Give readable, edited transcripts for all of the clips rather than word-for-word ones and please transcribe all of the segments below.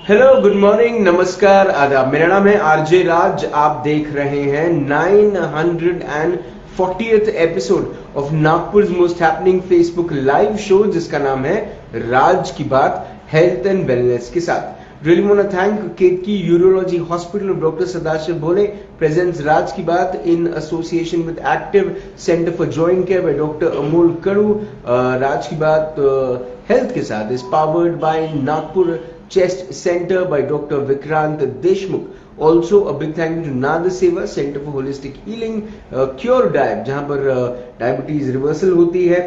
Hello, good morning, नमस्कार, आदाब। मेरा नाम है आरजे राज। आप देख रहे हैं 940th episode of Nagpur most happening Facebook live show, जिसका नाम है राज की बात, हेल्थ एंड वेलनेस के साथ। Really want to thank Ketki Urology Hospital of Dr. Sadashiv Bhole presents Raj Ki Baat in association with Active Center for Joint Care by Dr. Amol Kadu. Raj Ki Baat health के साथ is powered by Nagpur Chest Center by Dr. Vikrant Deshmukh. Also a big thank you to Nada Seva Center for Holistic Healing, Cure Diet जहाँ पर diabetes reversal होती है,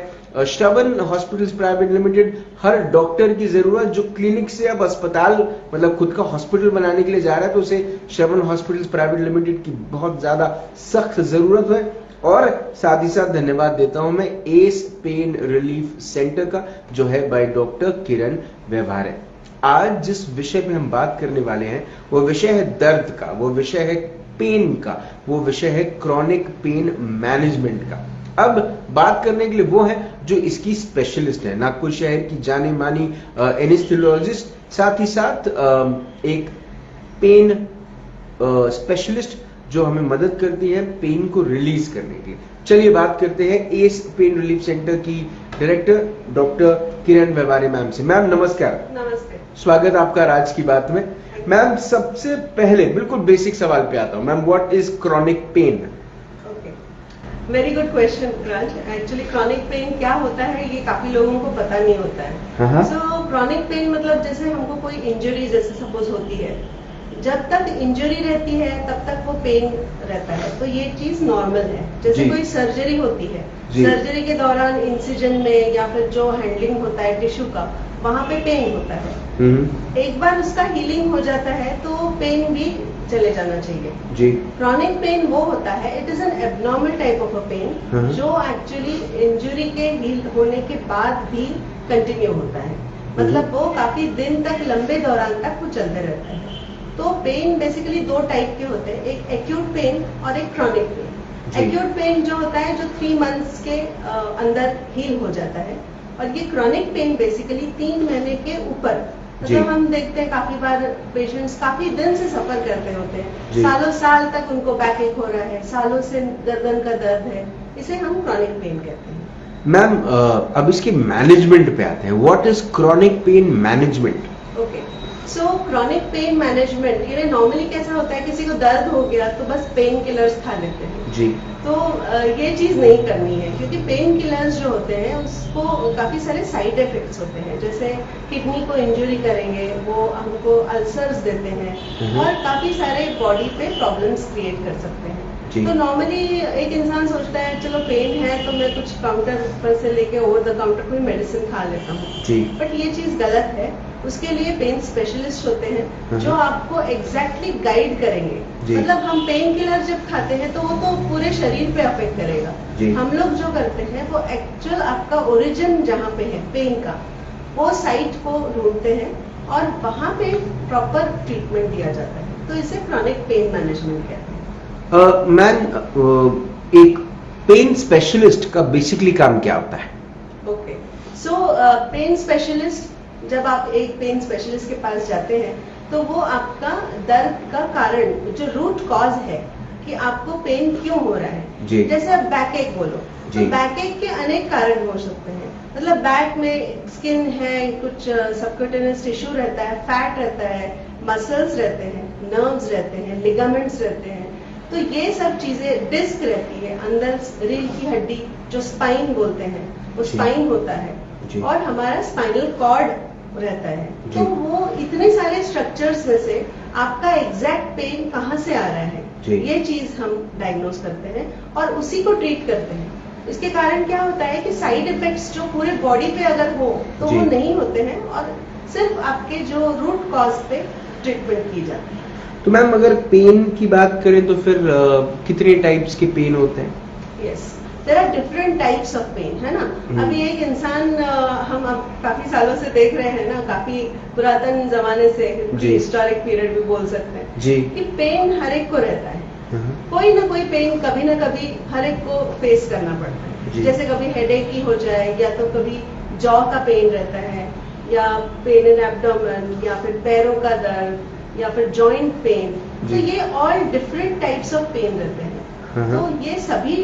श्रवण hospitals private limited. हर doctor की जरूरत जो clinic से अब अस्पताल मतलब खुद का हॉस्पिटल बनाने के लिए जा रहा है, तो उसे श्रवण हॉस्पिटल्स प्राइवेट लिमिटेड की बहुत ज्यादा सख्त जरूरत है। और साथ ही साथ धन्यवाद देता हूं मैं एस पेन रिलीफ सेंटर का, जो है बाय डॉक्टर किरण व्यवहारे। आज जिस विषय पे हम बात करने वाले हैं वो विषय है दर्द का, वो विषय है पेन का, वो विषय है क्रॉनिक पेन मैनेजमेंट का। अब बात करने के लिए वो है जो इसकी स्पेशलिस्ट है, नागपुर शहर की जानी मानी एनेस्थेसियोलॉजिस्ट, साथ ही साथ एक पेन स्पेशलिस्ट जो हमें मदद करती है पेन को रिलीज करने के लिए। चलिए बात करते हैं एस पेन रिलीफ सेंटर की डायरेक्टर डॉक्टर किरण व्यवहारे मैम से। मैम नमस्कार। नमस्ते। स्वागत आपका राज की बात में। मैम सबसे पहले बिल्कुल बेसिक सवाल पे आता हूँ। Ma'am what is chronic pain? Very good question Raj. Actually chronic pain क्या होता है ये काफी लोगों को पता नहीं होता है। सो क्रॉनिक पेन मतलब जैसे हमको कोई इंजरी जैसे सपोज होती है, जब तक इंजरी रहती है तब तक वो पेन रहता है, तो ये चीज नॉर्मल है। जैसे कोई सर्जरी होती है, सर्जरी के दौरान इंसिजन में या फिर जो हैंडलिंग होता है टिश्यू का, वहां पे पेन होता है। एक बार उसका हीलिंग हो जाता है तो पेन भी चले जाना चाहिए जी। क्रॉनिक पेन वो होता है, it is an abnormal type of a pain जो एक्चुअली इंजरी के हील होने के बाद भी कंटिन्यू होता है। मतलब वो काफी दिन तक, लंबे दौरान तक वो चलते रहता है। तो पेन बेसिकली दो टाइप के होते हैं, एक एक्यूट पेन और एक क्रॉनिक पेन। एक्यूट पेन जो होता है जो 3 मंथ्स के अंदर हील हो जाता है, और ये क्रॉनिक पेन बेसिकली 3 महीने के ऊपर, मतलब हम देखते हैं काफी बार पेशेंट्स काफी दिन से सफर करते होते हैं, सालों साल तक उनको बैकएक हो रहा है, सालों से गर्दन का दर्द है, इसे हम क्रॉनिक पेन कहते हैं। मैम अब इसके मैनेजमेंट पे आते हैं। What is chronic pain management? Okay, so chronic pain management ये नॉर्मली कैसा होता है, किसी को दर्द हो गया तो बस पेन किलर्स खा लेते हैं जी। तो ये चीज नहीं करनी है, क्योंकि पेन किलर्स जो होते हैं उसको काफी सारे साइड इफेक्ट्स होते हैं। जैसे किडनी को इंजरी करेंगे, वो हमको अल्सर्स देते हैं और काफी सारे बॉडी पे प्रॉब्लम्स क्रिएट कर सकते हैं। तो नॉर्मली एक इंसान सोचता है चलो पेन है तो मैं कुछ काउंटर पर से लेके ओवर द काउंटर कोई मेडिसिन खा लेता हूँ, बट ये चीज गलत है। उसके लिए पेन स्पेशलिस्ट होते हैं जो आपको एग्जैक्टली गाइड करेंगे। मतलब हम पेन किलर जब खाते हैं तो वो तो पूरे शरीर पे अफेक्ट करेगा। हम लोग जो करते हैं वो एक्चुअल आपका ओरिजिन जहाँ पे है पेन का, वो साइट को ढूंढते हैं और वहाँ पे प्रॉपर ट्रीटमेंट दिया जाता है। तो इसे क्रॉनिक पेन मैनेजमेंट कहते हैं। मैम एक पेन स्पेशलिस्ट का बेसिकली काम क्या होता है? ओके, सो पेन स्पेशलिस्ट, जब आप एक पेन स्पेशलिस्ट के पास जाते हैं तो वो आपका दर्द का कारण, जो रूट कॉज है कि आपको पेन क्यों हो रहा है। जैसे आप बैक एक बोलो तो बैक एक के अनेक कारण हो सकते हैं। मतलब बैक में स्किन है, कुछ सबक्यूटेनियस टिश्यू रहता है, फैट रहता है, मसल्स रहते हैं, नर्व्स रहते हैं, लिगामेंट्स रहते हैं। तो ये सब चीजें, डिस्क रहती है अंदर, रीढ़ की हड्डी जो स्पाइन बोलते हैं वो स्पाइन होता है, और हमारा स्पाइनल कॉर्ड रहता है। तो वो इतने सारे स्ट्रक्चर्स में से आपका एग्जैक्ट पेन कहाँ से आ रहा है, ये चीज हम डायग्नोज करते हैं और उसी को ट्रीट करते हैं। इसके कारण क्या होता है कि साइड इफेक्ट्स जो पूरे बॉडी पे अगर हो तो वो नहीं होते हैं, और सिर्फ आपके जो रूट कॉज पे ट्रीटमेंट की जाती है। तो मैम अगर पेन की बात करें तो फिर कितने टाइप्स के पेन होते हैं? Yes, there are different types of pain, है ना। अभी एक इंसान, हम अब काफी सालों से देख रहे हैं ना, काफी पुरातन जमाने से, हिस्टोरिक पीरियड भी बोल सकते हैं जी, कि पेन हर एक को रहता है। कोई ना कोई पेन कभी ना कभी हर एक को फेस करना पड़ता है। जैसे कभी हेडेक ही हो जाए, या तो कभी जॉ का पेन रहता है, या पेन इन एब्डोमेन, या फिर पैरों का दर्द, या फिर जॉइंट पेन, तो ये all different types of pain रहते हैं। तो ये सभी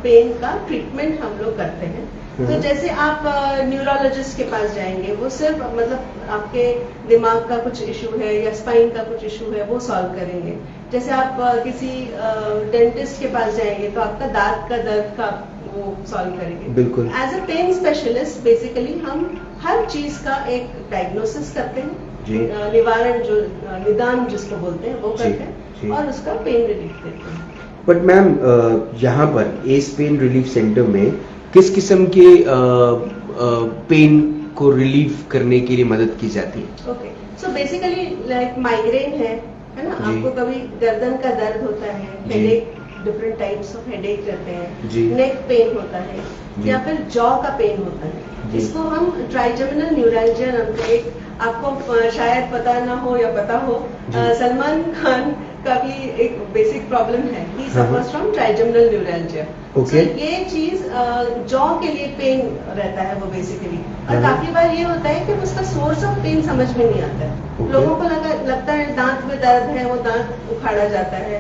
पेन का ट्रीटमेंट हम लोग करते हैं। तो जैसे आप न्यूरोलॉजिस्ट के पास जाएंगे, वो सिर्फ मतलब आपके दिमाग का कुछ इशू है या स्पाइन का कुछ इशू है वो सॉल्व करेंगे। जैसे आप किसी डेंटिस्ट के पास जाएंगे तो आपका दांत का दर्द का वो सॉल्व करेंगे। बिल्कुल। As a pain specialist basically हम हर चीज का एक डायग्नोसिस करते हैं, निवारण जो निदान जिसको बोलते हैं वो करते हैं और उसका पेन रिलीफ देते हैं। बट मैम यहाँ पर एस पेन रिलीफ सेंटर में किस किस्म के पेन को रिलीफ करने के लिए मदद की जाती है? Okay, so basically like migraine है ना, आपको कभी गर्दन का दर्द होता है, headache, different types of headache रहते हैं, नेक पेन होता है, या फिर जॉ का पेन होता है, इसको हम ट्राइजेमिनल न्यूरैल्जिया नाम के, आपको शायद पता ना हो या पता हो, सलमान खान का भी एक बेसिक प्रॉब्लम है, ही suffers from trigeminal neuralgia. Okay. So, ये चीज जॉ के लिए पेन रहता है वो बेसिकली, और काफी बार ये होता है कि उसका सोर्स ऑफ पेन समझ में नहीं आता है। लोगों को लगता है दांत में दर्द है, वो दांत उखाड़ा जाता है।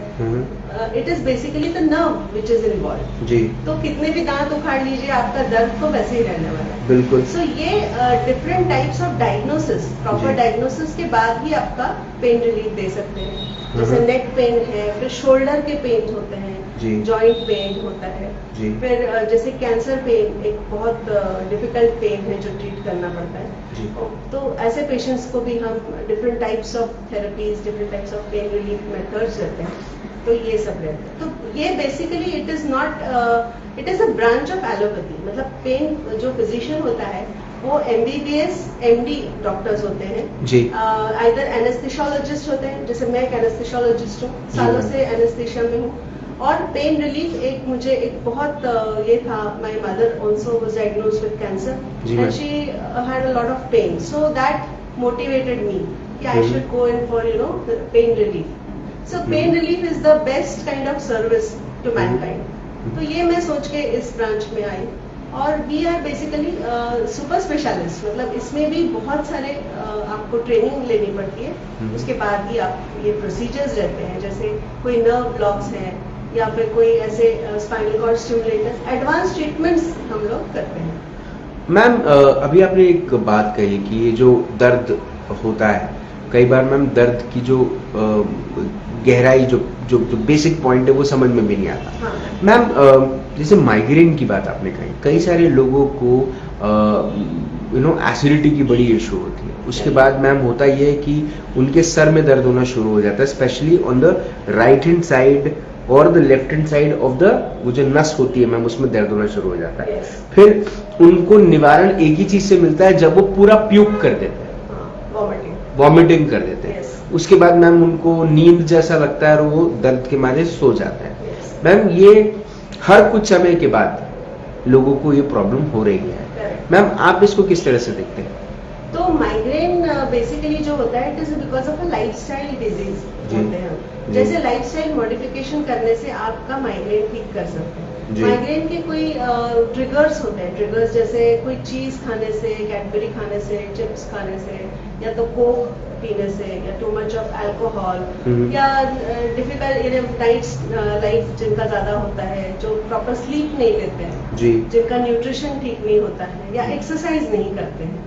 It is basically the nerve which is involve. जी। तो कितने भी दांत उखाड़ लीजिए, आपका दर्द तो वैसे ही रहने वाला है। बिल्कुल। सो ये different types of diagnosis, proper diagnosis के बाद ही आपका पेन रिलीफ दे सकते हैं। जैसे नेक पेन है, फिर शोल्डर के पेन होते हैं, जॉइंट पेन होता है, फिर जैसे कैंसर पेन एक बहुत डिफिकल्ट पेन है जो ट्रीट करना पड़ता है। तो ऐसे पेशेंट्स को भी हम different types of therapies, different types of pain relief methods रहते हैं, तो ये सब रहते हैं। तो ये basically it is not, it is a branch of allopathy. मतलब पेन जो फिजिशियन होता है वो MBBS MD डॉक्टर्स होते हैं, आइदर एनेस्थेसियोलॉजिस्ट होते हैं, जैसे मैं एक एनेस्थेसियोलॉजिस्ट हूँ, सालों से एनेस्थेसिया में हूँ। और पेन रिलीफ एक मुझे एक बहुत ये था, my mother also was diagnosed with cancer and she had a lot of pain, so that motivated me कि I should go in for pain relief. So pain relief is the best kind of service to mankind. तो ये मैं सोच के इस branch में आई, और we are basically super specialist. मतलब इसमें भी बहुत सारे आपको ट्रेनिंग लेनी पड़ती है, उसके बाद ही आप ये प्रोसीजर्स रहते हैं। जैसे कोई नर्व ब्लॉक्स है या फिर कोई ऐसे spinal cord stimulators, advance treatments हम लोग करते हैं। मैम अभी आपने एक बात कही कि ये जो दर्द होता है, कई बार मैम दर्द की जो गहराई जो बेसिक पॉइंट है वो समझ में भी नहीं आता। मैम जैसे माइग्रेन की बात आपने कही, कई सारे लोगों को एसिडिटी की बड़ी इशू होती है। उसके बाद मैम होता ये है कि उनके सर में दर्द होना शुरू हो जाता है, specially on the right hand side और the left hand side of the, वो जो नस होती है मैम उसमें दर्द होना शुरू हो जाता है। फिर उनको निवारण एक ही चीज से मिलता है, जब वो पूरा प्यूक कर देते हैं, वॉमिटिंग कर देते हैं। उसके बाद मैम उनको नींद जैसा लगता है और वो दर्द के मारे सो जाते हैं। मैम ये हर कुछ समय के बाद लोगों को ये प्रॉब्लम हो रही है। मैम आप इसको किस तरह से देखते हैं? तो माइग्रेन बेसिकली जो होता है it is because of a lifestyle disease होते हैं। जैसे लाइफस्टाइल मॉडिफिकेशन करने से आपका माइग्रेन ठीक कर सकते हैं। माइग्रेन के कोई ट्रिगर्स होते हैं, ट्रिगर्स जैसे कोई चीज खाने से, कैडबरी खाने से, चिप्स खाने से, या तो कोक पीने से, या टू मच ऑफ अल्कोहल, या डिफिकल्ट नाइट्स लाइफ जिनका ज्यादा होता है, जो प्रॉपर स्लीप नहीं लेते हैं, जिनका न्यूट्रिशन ठीक नहीं होता है, या एक्सरसाइज नहीं करते हैं।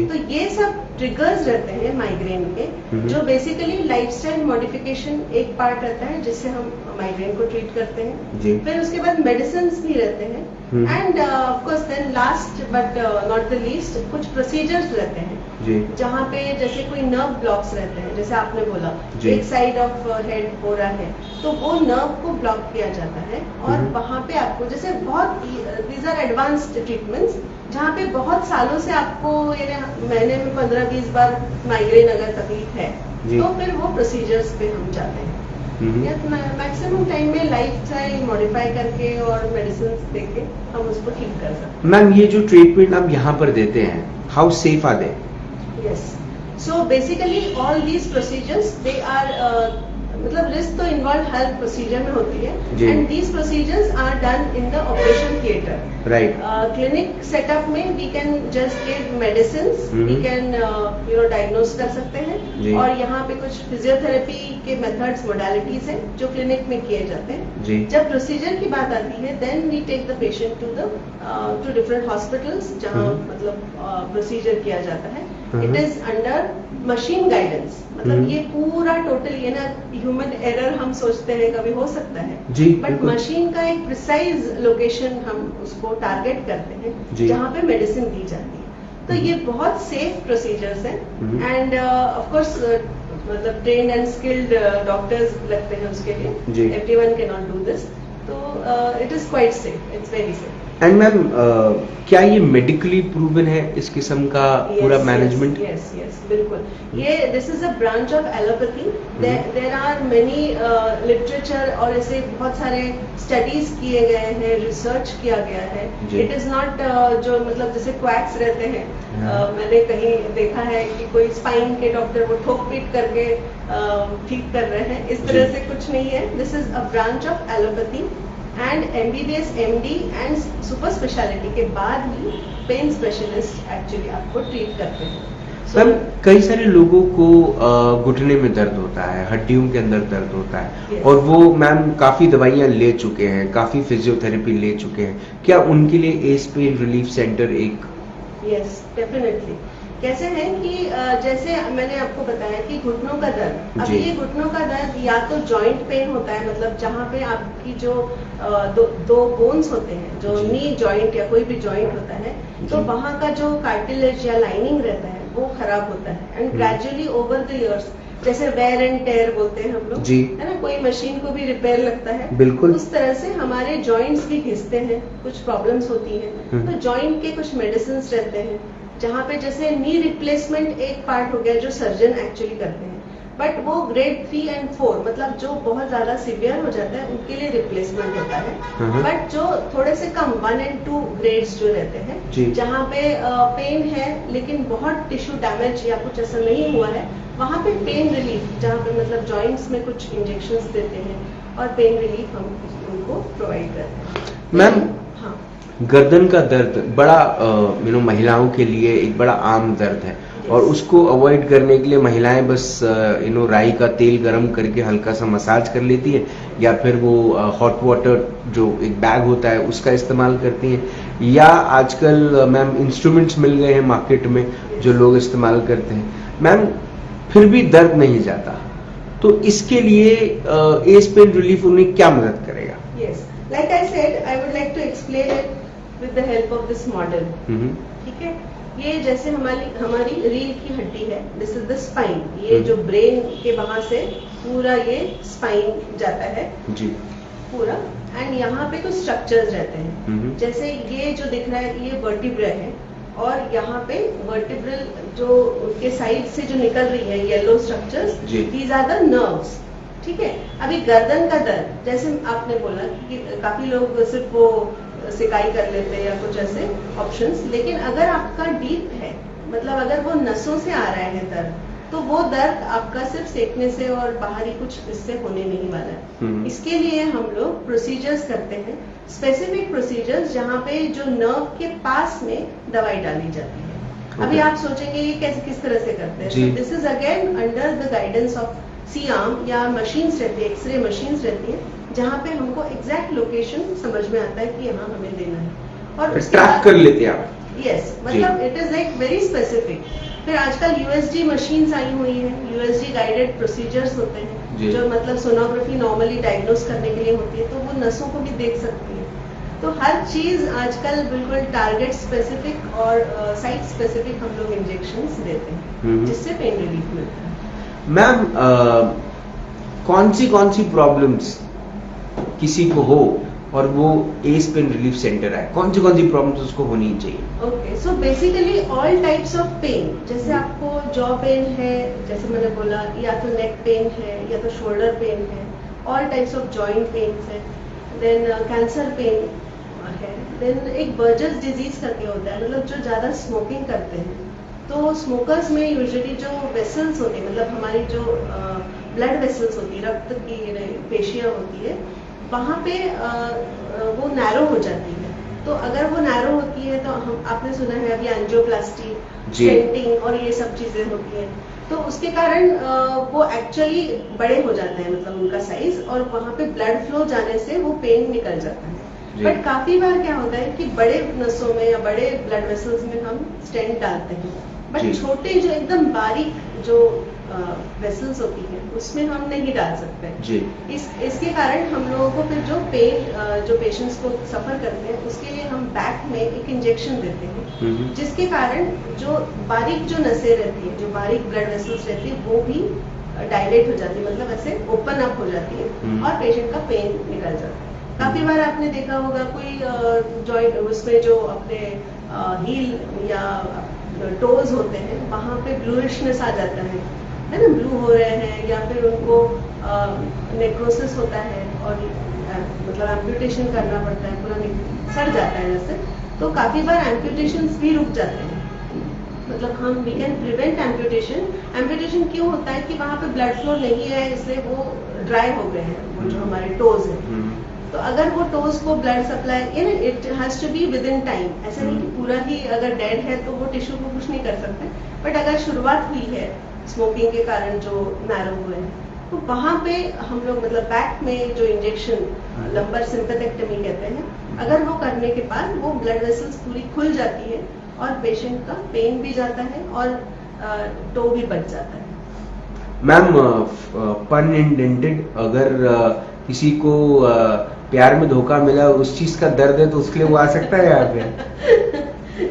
तो ये सब ट्रिगर्स रहते हैं माइग्रेन के, जो बेसिकली लाइफस्टाइल मॉडिफिकेशन एक पार्ट रहता है जिससे हम माइग्रेन को ट्रीट करते हैं। फिर उसके बाद मेडिसिन्स भी रहते हैं, and of course then last but not the least कुछ प्रोसीजर्स रहते हैं जहाँ पे जैसे कोई नर्व ब्लॉक्स रहते हैं, जैसे आपने बोला एक साइड ऑफ हेड हो रहा है तो वो नर्व को ब्लॉक किया जाता है, और वहाँ पे आपको जैसे बहुत दीज आर एडवांस्ड ट्रीटमेंट्स जहाँ पे बहुत सालों से आपको महीने में 15-20 बार माइग्रेन अगर तकलीफ है तो फिर वो प्रोसीजर्स पे हम जाते हैं। या मैक्सिमम टाइम में लाइफस्टाइल मॉडिफाई करके और मेडिसिन देके हम उसको ठीक कर सकते हैं। मैम ये जो ट्रीटमेंट आप यहाँ पर देते हैं, how safe are they? Yes. So basically all these procedures they are मतलब रिस्क तो इन्वॉल्व हर प्रोसीजर में होती है, जी। And these procedures are done in the operation theatre. Right. Clinic setup में we can just give medicine, we can diagnose कर सकते जी। हैं, और यहाँ पे कुछ फिजियोथेरेपी के मेथड्स मोडालिटीज हैं जो क्लिनिक में किए जाते हैं. जी. जब प्रोसीजर की बात आती है, then we take the patient to different hospitals जहाँ मतलब प्रोसीजर किया जाता है. It is under machine guidance. मतलब ये पूरा टोटल ये ना ह्यूमन एरर हम सोचते हैं कभी हो सकता है, जी, बट मशीन का एक प्रिसाइज लोकेशन हम उसको टारगेट करते हैं जहाँ पे मेडिसिन दी जाती है. तो ये बहुत सेफ प्रोसीजर्स हैं, एंड ऑफ कोर्स मतलब ट्रेन्ड एंड स्किल्ड डॉक्टर्स लगते हैं उसके लिए. Everyone can not do this. तो it is quite safe, it's very safe. And ma'am क्या ये मेडिकली प्रूवन है इस किस्म का पूरा मैनेजमेंट? यस यस बिल्कुल. ये this is a branch of allopathy. There are many literature और ऐसे बहुत सारे स्टडीज किए गए हैं, रिसर्च किया गया है. इट इज नॉट जो मतलब जैसे क्वैक्स रहते हैं, मैंने कहीं देखा है कि कोई स्पाइन के डॉक्टर वो ठोक पीट करके ठीक कर रहे हैं, इस तरह से कुछ नहीं है. This is a branch of allopathy, and MBBS MD and super speciality के बाद ही पेन स्पेशलिस्ट एक्चुअली आपको ट्रीट करते हैं. मैम कई सारे लोगों को घुटने में दर्द होता है, हड्डियों के अंदर दर्द होता है, और वो मैम काफी दवाइयां ले चुके हैं, काफी फिजियोथेरेपी ले चुके हैं. क्या उनके लिए एस पेन रिलीफ सेंटर एक? Yes definitely. कैसे है कि जैसे मैंने आपको बताया कि घुटनों का दर्द, अब ये घुटनों का दर्द या तो जॉइंट पेन होता है, मतलब जहाँ पे आपकी जो दो बोन्स होते हैं, जो नी जॉइंट या कोई भी जॉइंट होता है, तो वहाँ का जो कार्टिलेज या लाइनिंग रहता है वो खराब होता है, and gradually over the years, जैसे वेयर एंड टेयर बोलते हैं हम लोग, है ना, कोई मशीन को भी रिपेयर लगता है, बिल्कुल उस तरह से हमारे जॉइंट्स भी घिसते हैं, कुछ प्रॉब्लम्स होती हैं. तो जॉइंट के कुछ मेडिसिन रहते हैं, जहाँ पे जैसे नी रिप्लेसमेंट एक पार्ट हो गया जो सर्जन एक्चुअली करते हैं, बट वो ग्रेड 3 and 4 मतलब जो बहुत ज्यादा सीवियर हो जाता है उनके लिए रिप्लेसमेंट होता है. बट जो थोड़े से कम 1 and 2 ग्रेड्स जो रहते हैं, जहाँ पे पेन है लेकिन बहुत टिश्यू डैमेज या कुछ ऐसा नहीं हुआ है, वहाँ पे पेन रिलीफ, जहाँ पे मतलब जॉइंट्स में कुछ इंजेक्शंस देते हैं और पेन रिलीफ हम उनको प्रोवाइड करते हैं. मैम गर्दन का दर्द बड़ा महिलाओं के लिए एक बड़ा आम दर्द है, और उसको अवॉइड करने के लिए महिलाएं बस राई का तेल गरम करके हल्का सा मसाज कर लेती है, या फिर वो हॉट वाटर जो एक बैग होता है उसका इस्तेमाल करती हैं, या आजकल मैम इंस्ट्रूमेंट्स मिल गए हैं मार्केट में जो लोग इस्तेमाल करते हैं. मैम फिर भी दर्द नहीं जाता, तो इसके लिए एस पेन रिलीफ उन्हें क्या मदद करेगा? Yes, like I said, I would like to explain it with the help of this model. ठीक है, ये जैसे हमारी रीढ़ की हड्डी है, दिस इज द स्पाइन. ये जो ब्रेन के वहां से पूरा ये स्पाइन जाता है जी पूरा, एंड यहाँ पे कुछ स्ट्रक्चर्स रहते हैं. जैसे ये जो दिख रहा है ये वर्टिब्रा है, और यहाँ पे वर्टिब्रल जो उनके साइड से जो निकल रही है yellow structures, these are the nerves. ठीक है, अभी गर्दन का दर्द जैसे आपने बोला कि काफी लोग सिर्फ वो सिकाई कर लेते हैं या कुछ ऐसे ऑप्शंस, लेकिन अगर आपका डीप है, मतलब अगर वो नसों से आ रहा है दर्द, तो वो दर्द आपका सिर्फ सेकने से और बाहरी कुछ इससे होने नहीं वाला है. इसके लिए हम लोग प्रोसीजर्स करते हैं, स्पेसिफिक प्रोसीजर्स, जहाँ पे जो नर्व के पास में दवाई डाली जाती है. अभी आप सोचेंगे ये कैसे किस तरह से करते हैं. This is again under the guidance of C-arm या मशीन्स रहती है, एक्सरे मशीन्स रहती है, जहाँ पे हमको एग्जैक्ट लोकेशन समझ में आता है कि यहाँ हमें देना है, और ट्रैक कर लेते हैं आप. यस, मतलब it is like very specific. फिर आजकल USG मशीन्स आई हुई हैं, USG गाइडेड प्रोसीजर्स होते हैं, जो मतलब सोनोग्राफी नॉर्मली डायग्नोस करने के लिए होती है, तो वो नसों को भी देख सकती है. तो हर चीज आजकल बिल्कुल टारगेट स्पेसिफिक और साइट स्पेसिफिक हम लोग इंजेक्शंस देते हैं, जिससे पेन रिलीफ मिलता है. मैम कौन सी प्रॉब्लम्स किसी को हो और वो एस पेन रिलीफ सेंटर है, कौन सी प्रॉब्लम्स उसको होनी चाहिए? Okay, so basically all types of pain, जैसे आपको जॉ पेन है, जैसे मैंने बोला, या तो नेक पेन है, या तो शोल्डर पेन है, all types of joint pain है, देन कैंसर पेन है, देन एक बर्जर्स डिजीज करके होता है, मतलब जो ज्यादा स्मोकिंग करते हैं तो स्मोकर्स में यूजुअली जो वेसल्स होती है, मतलब हमारी जो ब्लड वेसल्स होती है, रक्त की पेशियां होती है, वहाँ पे वो नैरो हो जाती है। तो अगर वो नैरो होती है तो हम, आपने सुना है अभी एंजियोप्लास्टी, स्टेंटिंग और ये सब चीजें होती हैं, तो उसके कारण वो एक्चुअली बड़े हो जाते हैं, मतलब उनका साइज, और वहाँ पे ब्लड फ्लो जाने से वो पेन निकल जाता है। बट काफी बार क्या होता है कि बड़े नसों में या बड़े ब्लड वेसल्स में हम स्टेंट डालते हैं, बट छोटे जो एकदम बारीक जो वेसल्स होती है उसमें हम नहीं डाल सकते जी। इसके कारण हम लोगों को फिर जो पेन जो पेशेंट्स को सफर करते हैं उसके लिए हम बैक में एक इंजेक्शन देते हैं, जिसके कारण जो बारीक जो नसें रहती है, जो बारीक ब्लड वेसल्स रहती है, वो भी डायलेट हो जाती है, मतलब ऐसे ओपन अप हो जाती है और पेशेंट का पेन निकल जाता है। काफी बार आपने देखा होगा कोई जॉइंट उसमें जो अपने हील या टोज होते हैं वहां पे ब्लूइशनेस आ जाता है ना, ब्लू हो रहे हैं, या फिर उनको नेक्रोसिस होता है और मतलब एम्पुटेशन करना पड़ता है, पूरा सड़ जाता है जैसे। तो काफी बार एम्पुटेशन भी रुक जाते हैं, मतलब हम we can prevent amputation. Amputation क्यों होता है कि वहां पे ब्लड फ्लो नहीं है, इसलिए वो ड्राई हो गए हैं, वो जो हमारे टोज है। तो अगर वो टोज को blood supply, it has to be within time, ऐसा नहीं कि पूरा ही अगर डेड है तो वो टिश्यू को कुछ नहीं कर सकते, बट अगर शुरुआत हुई है स्मोकिंग के कारण जो नैरो हुए हैं, तो वहां पे हम लोग मतलब बैक में जो इंजेक्शन लंबर सिंपैथेक्टमी कहते हैं, अगर वो करने के बाद वो ब्लड वेसल्स पूरी खुल जाती है और पेशेंट का पेन भी जाता है और टो भी बच जाता है। मैम पन इंटेंडेड, अगर किसी को प्यार में धोखा मिला, उस चीज का दर्द है, तो उसके लिए वो आ सकता है यहाँ पे?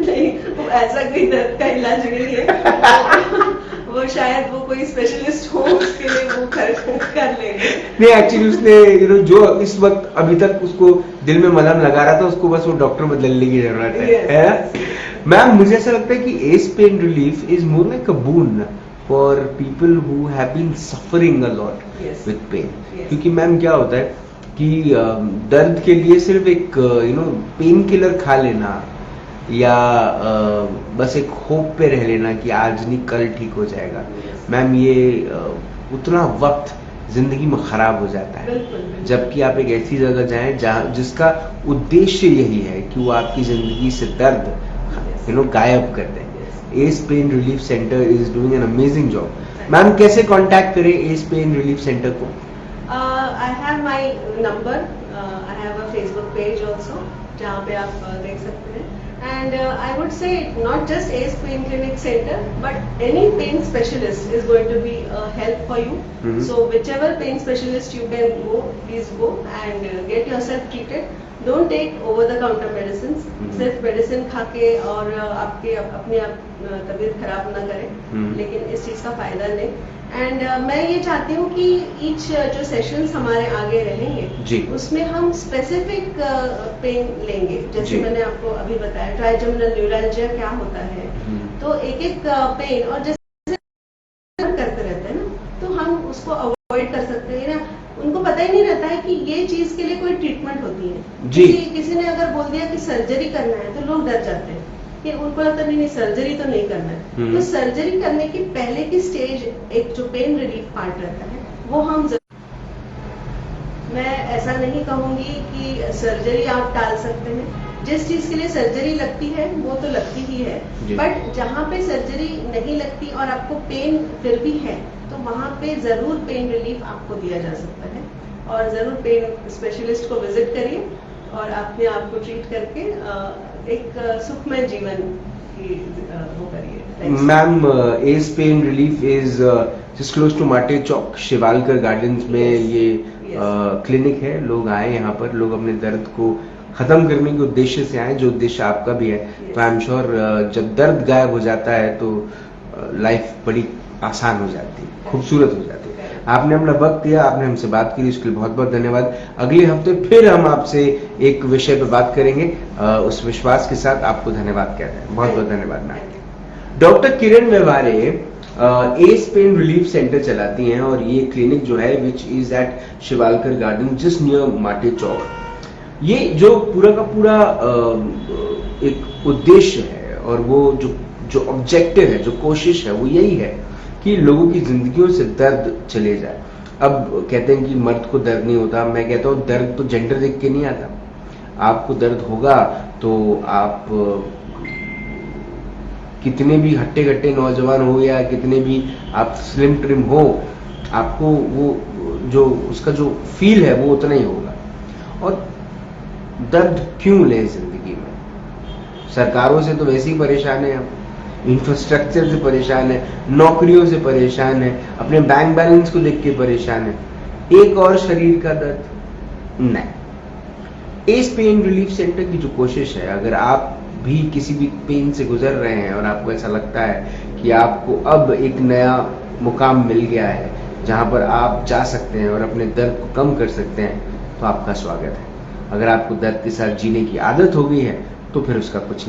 नहीं, वो ऐसा कोई दर्द का इलाज नहीं है। वो शायद वो कोई स्पेशलिस्ट हो, उसके लिए वो कर लेंगे। नहीं, एक्चुअली उसने जो इस वक्त अभी तक उसको दिल में मलहम लगा रहा था, उसको बस वो डॉक्टर बदलने की जरूरत है। मैम मुझे ऐसा लगता है कि as pain relief is more like a boon for people who have been suffering a lot with pain. क्योंकि मैम क्या होता है कि दर्द के लिए सिर्फ एक पेन किलर खा लेना या बस एक होप पे रह लेना कि आज नहीं कल ठीक हो जाएगा, मैम ये उतना वक्त जिंदगी में खराब हो जाता है। जबकि आप एक ऐसी जगह जाएं जहाँ जिसका उद्देश्य यही है कि वो आपकी जिंदगी से दर्द गायब कर दे। Age pain relief centre is doing an amazing job. Ma'am कैसे कांटेक्ट करें एज पेन रिलीफ सेंटर को? I have my number, I have a Facebook page also, जहाँ पे आप देख सकते हैं। And I would say not just ACE Pain Clinic Center, but any pain specialist is going to be a help for you. So whichever pain specialist you can go, please go and get yourself treated. Don't take over the counter medicines. सिर्फ medicine खा के और आपके अपने तबीयत खराब ना करें, लेकिन इस चीज का फायदा नहीं। एंड मैं ये चाहती हूँ कि ईच जो सेशंस हमारे आगे रहेंगे उसमें हम स्पेसिफिक पेन लेंगे, जैसे मैंने आपको अभी बताया ट्राइजेमिनल न्यूरैल्जिया क्या होता है, तो एक एक पेन, और जैसे करते रहते हैं ना, तो हम उसको अवॉइड कर सकते हैं ना। उनको पता ही नहीं रहता है कि ये चीज के लिए कोई ट्रीटमेंट होती है। किसी ने अगर बोल दिया कि सर्जरी करना है तो लोग डर जाते हैं कि उनको लगता नहीं सर्जरी तो नहीं करना है। तो सर्जरी करने की पहले की स्टेज एक जो पेन रिलीफ पार्ट रहता है वो हम मैं ऐसा नहीं कहूंगी कि सर्जरी आप टाल सकते हैं। जिस चीज के लिए सर्जरी लगती है वो तो लगती ही है, बट जहाँ पे सर्जरी नहीं लगती और आपको पेन फिर भी है तो वहाँ पे जरूर पेन रिलीफ आपको दिया जा सकता है, और जरूर पेन स्पेशलिस्ट को विजिट करिए और अपने आप को ट्रीट करके एक सुखमय जीवन की वो करिए। Ma'am as pain relief is just close to Mate Chowk, Shivalkar gardens में ये क्लिनिक है। लोग आए यहाँ पर, लोग अपने दर्द को खत्म करने के उद्देश्य से आए, जो उद्देश्य आपका भी है। तो आई एम श्योर जब दर्द गायब हो जाता है तो लाइफ बड़ी आसान हो जाती है, खूबसूरत हो जाती है। आपने अपना वक्त दिया, आपने हमसे बात की, उसके लिए बहुत बहुत धन्यवाद। अगले हफ्ते फिर हम आपसे एक विषय पर बात करेंगे, उस विश्वास के साथ आपको धन्यवाद कहते हैं। बहुत बहुत धन्यवाद मैम। डॉक्टर किरण व्यवहारे एज पेन रिलीफ सेंटर चलाती हैं और ये क्लिनिक जो है which is at Shivalkar garden just near Mate Chowk. ये जो पूरा का पूरा एक उद्देश्य है और वो जो जो ऑब्जेक्टिव है, जो कोशिश है, वो यही है कि लोगों की जिंदगियों से दर्द चले जाए। अब कहते हैं कि मर्द को दर्द नहीं होता, मैं कहता हूँ दर्द तो जेंडर देख के नहीं आता। आपको दर्द होगा तो आप कितने भी हट्टे कट्टे नौजवान हो या कितने भी आप स्लिम ट्रिम हो, आपको वो जो उसका जो फील है वो उतना ही होगा। और दर्द क्यों लें जिंदगी में? सरकारों से तो वैसे ही परेशान है हम, इंफ्रास्ट्रक्चर से परेशान है, नौकरियों से परेशान है, अपने बैंक बैलेंस को देख के परेशान है, एक और शरीर का दर्द नहीं। एस पेन रिलीफ सेंटर की जो कोशिश है, अगर आप भी किसी भी पेन से गुजर रहे हैं और आपको ऐसा लगता है कि आपको अब एक नया मुकाम मिल गया है जहां पर आप जा सकते हैं और अपने दर्द को कम कर सकते हैं, तो आपका स्वागत है। अगर आपको दर्द के साथ जीने की आदत हो गई है तो फिर उसका कुछ नहीं